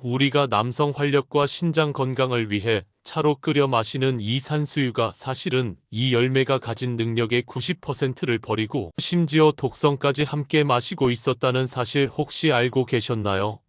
우리가 남성 활력과 신장 건강을 위해 차로 끓여 마시는 이 산수유가 사실은 이 열매가 가진 능력의 90%를 버리고 심지어 독성까지 함께 마시고 있었다는 사실 혹시 알고 계셨나요?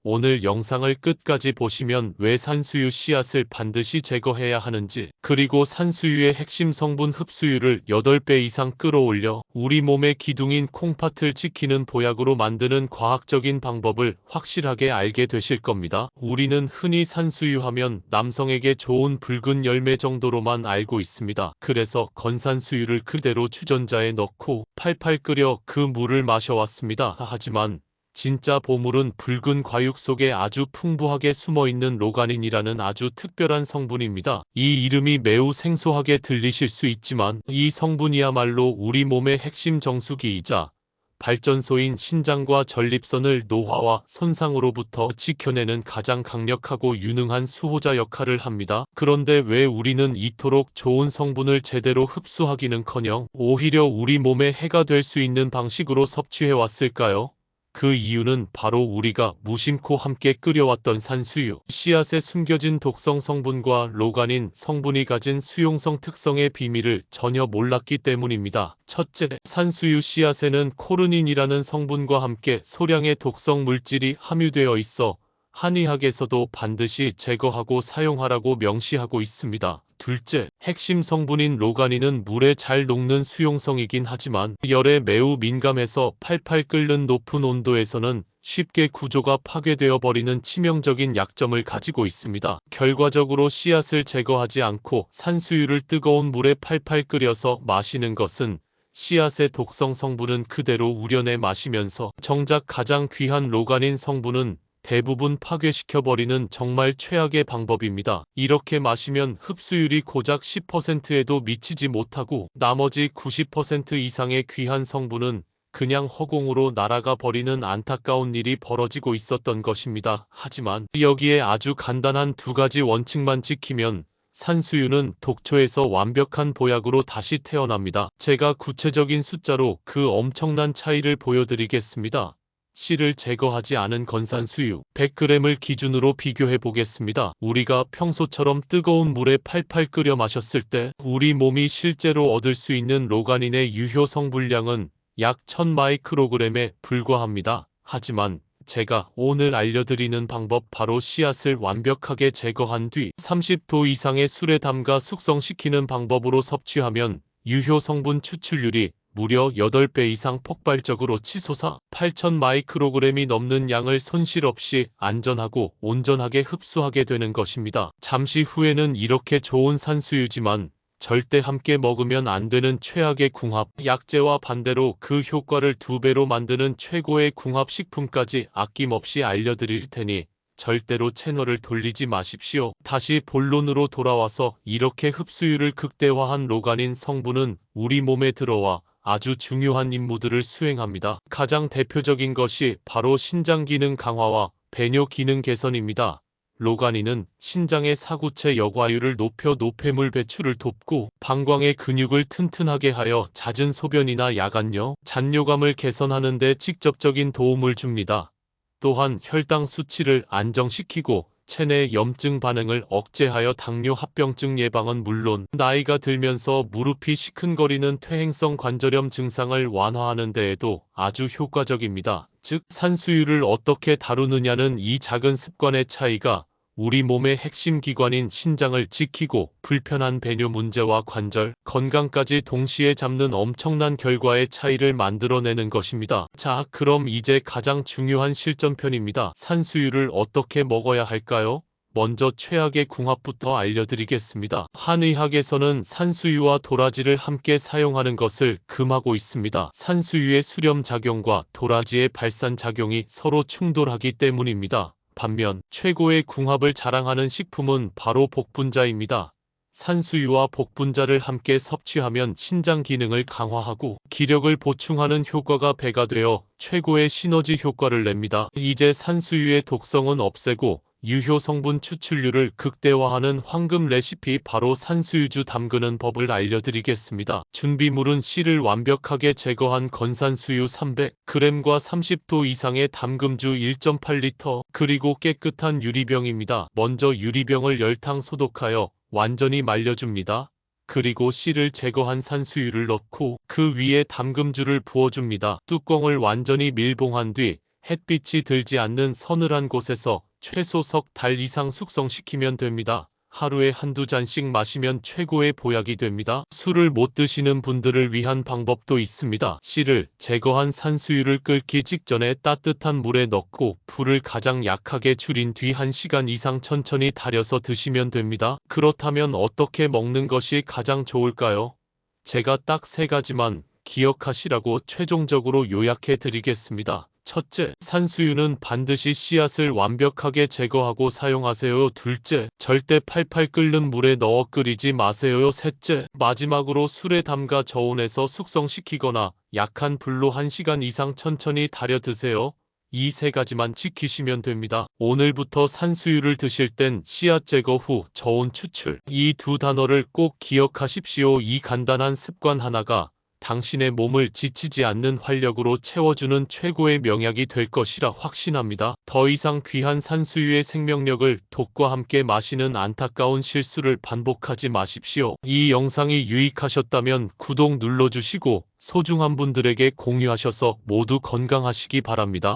오늘 영상을 끝까지 보시면 왜 산수유 씨앗을 반드시 제거해야 하는지, 그리고 산수유의 핵심 성분 흡수율을 8배 이상 끌어올려 우리 몸의 기둥인 콩팥을 지키는 보약으로 만드는 과학적인 방법을 확실하게 알게 되실 겁니다. 우리는 흔히 산수유 하면 남성에게 좋은 붉은 열매 정도로만 알고 있습니다. 그래서 건산수유를 그대로 주전자에 넣고 팔팔 끓여 그 물을 마셔왔습니다. 하지만 진짜 보물은 붉은 과육 속에 아주 풍부하게 숨어있는 로가닌이라는 아주 특별한 성분입니다. 이 이름이 매우 생소하게 들리실 수 있지만 이 성분이야말로 우리 몸의 핵심 정수기이자 발전소인 신장과 전립선을 노화와 손상으로부터 지켜내는 가장 강력하고 유능한 수호자 역할을 합니다. 그런데 왜 우리는 이토록 좋은 성분을 제대로 흡수하기는커녕 오히려 우리 몸에 해가 될 수 있는 방식으로 섭취해왔을까요? 그 이유는 바로 우리가 무심코 함께 끓여왔던 산수유 씨앗에 숨겨진 독성 성분과 로가닌 성분이 가진 수용성 특성의 비밀을 전혀 몰랐기 때문입니다. 첫째, 산수유 씨앗에는 코르닌이라는 성분과 함께 소량의 독성 물질이 함유되어 있어 한의학에서도 반드시 제거하고 사용하라고 명시하고 있습니다. 둘째, 핵심 성분인 로가닌은 물에 잘 녹는 수용성이긴 하지만 열에 매우 민감해서 팔팔 끓는 높은 온도에서는 쉽게 구조가 파괴되어 버리는 치명적인 약점을 가지고 있습니다. 결과적으로 씨앗을 제거하지 않고 산수유를 뜨거운 물에 팔팔 끓여서 마시는 것은 씨앗의 독성 성분은 그대로 우려내 마시면서 정작 가장 귀한 로가닌 성분은 대부분 파괴시켜버리는 정말 최악의 방법입니다. 이렇게 마시면 흡수율이 고작 10%에도 미치지 못하고 나머지 90% 이상의 귀한 성분은 그냥 허공으로 날아가 버리는 안타까운 일이 벌어지고 있었던 것입니다. 하지만 여기에 아주 간단한 두 가지 원칙만 지키면 산수유는 독초에서 완벽한 보약으로 다시 태어납니다. 제가 구체적인 숫자로 그 엄청난 차이를 보여드리겠습니다. 씨를 제거하지 않은 건산수유 100g을 기준으로 비교해 보겠습니다. 우리가 평소처럼 뜨거운 물에 팔팔 끓여 마셨을 때 우리 몸이 실제로 얻을 수 있는 로가닌의 유효 성분량은 약 1000마이크로그램에 불과합니다. 하지만 제가 오늘 알려드리는 방법, 바로 씨앗을 완벽하게 제거한 뒤 30도 이상의 술에 담가 숙성시키는 방법으로 섭취하면 유효 성분 추출률이 무려 8배 이상 폭발적으로 치솟아 8000마이크로그램이 넘는 양을 손실 없이 안전하고 온전하게 흡수하게 되는 것입니다. 잠시 후에는 이렇게 좋은 산수유지만 절대 함께 먹으면 안 되는 최악의 궁합, 약재와 반대로 그 효과를 2배로 만드는 최고의 궁합 식품까지 아낌없이 알려드릴 테니 절대로 채널을 돌리지 마십시오. 다시 본론으로 돌아와서 이렇게 흡수율을 극대화한 로가닌 성분은 우리 몸에 들어와 아주 중요한 임무들을 수행합니다. 가장 대표적인 것이 바로 신장 기능 강화와 배뇨 기능 개선입니다. 로가닌은 신장의 사구체 역화율을 높여 노폐물 배출을 돕고 방광의 근육을 튼튼하게 하여 잦은 소변이나 야간뇨, 잔뇨감을 개선하는 데 직접적인 도움을 줍니다. 또한 혈당 수치를 안정시키고 체내 염증 반응을 억제하여 당뇨 합병증 예방은 물론 나이가 들면서 무릎이 시큰거리는 퇴행성 관절염 증상을 완화하는 데에도 아주 효과적입니다. 즉, 산수유를 어떻게 다루느냐는 이 작은 습관의 차이가 우리 몸의 핵심 기관인 신장을 지키고 불편한 배뇨 문제와 관절 건강까지 동시에 잡는 엄청난 결과의 차이를 만들어내는 것입니다. 자, 그럼 이제 가장 중요한 실전편입니다. 산수유를 어떻게 먹어야 할까요? 먼저 최악의 궁합부터 알려드리겠습니다. 한의학에서는 산수유와 도라지를 함께 사용하는 것을 금하고 있습니다. 산수유의 수렴작용과 도라지의 발산작용이 서로 충돌하기 때문입니다. 반면 최고의 궁합을 자랑하는 식품은 바로 복분자입니다. 산수유와 복분자를 함께 섭취하면 신장 기능을 강화하고 기력을 보충하는 효과가 배가 되어 최고의 시너지 효과를 냅니다. 이제 산수유의 독성은 없애고 유효 성분 추출률을 극대화하는 황금 레시피 바로 산수유주 담그는 법을 알려드리겠습니다. 준비물은 씨를 완벽하게 제거한 건산수유 300g과 30도 이상의 담금주 1.8L 그리고 깨끗한 유리병입니다. 먼저 유리병을 열탕 소독하여 완전히 말려줍니다. 그리고 씨를 제거한 산수유를 넣고 그 위에 담금주를 부어줍니다. 뚜껑을 완전히 밀봉한 뒤 햇빛이 들지 않는 서늘한 곳에서 최소 석 달 이상 숙성시키면 됩니다. 하루에 한두 잔씩 마시면 최고의 보약이 됩니다. 술을 못 드시는 분들을 위한 방법도 있습니다. 씨를 제거한 산수유를 끓기 직전에 따뜻한 물에 넣고 불을 가장 약하게 줄인 뒤 1시간 이상 천천히 달여서 드시면 됩니다. 그렇다면 어떻게 먹는 것이 가장 좋을까요? 제가 딱 3가지만 기억하시라고 최종적으로 요약해 드리겠습니다. 첫째, 산수유는 반드시 씨앗을 완벽하게 제거하고 사용하세요. 둘째, 절대 팔팔 끓는 물에 넣어 끓이지 마세요. 셋째, 마지막으로 술에 담가 저온에서 숙성시키거나 약한 불로 1시간 이상 천천히 달여 드세요. 이 3가지만 지키시면 됩니다. 오늘부터 산수유를 드실 땐 씨앗 제거 후 저온 추출, 이 2단어를 꼭 기억하십시오. 이 간단한 습관 하나가 당신의 몸을 지치지 않는 활력으로 채워주는 최고의 명약이 될 것이라 확신합니다. 더 이상 귀한 산수유의 생명력을 독과 함께 마시는 안타까운 실수를 반복하지 마십시오. 이 영상이 유익하셨다면 구독 눌러주시고 소중한 분들에게 공유하셔서 모두 건강하시기 바랍니다.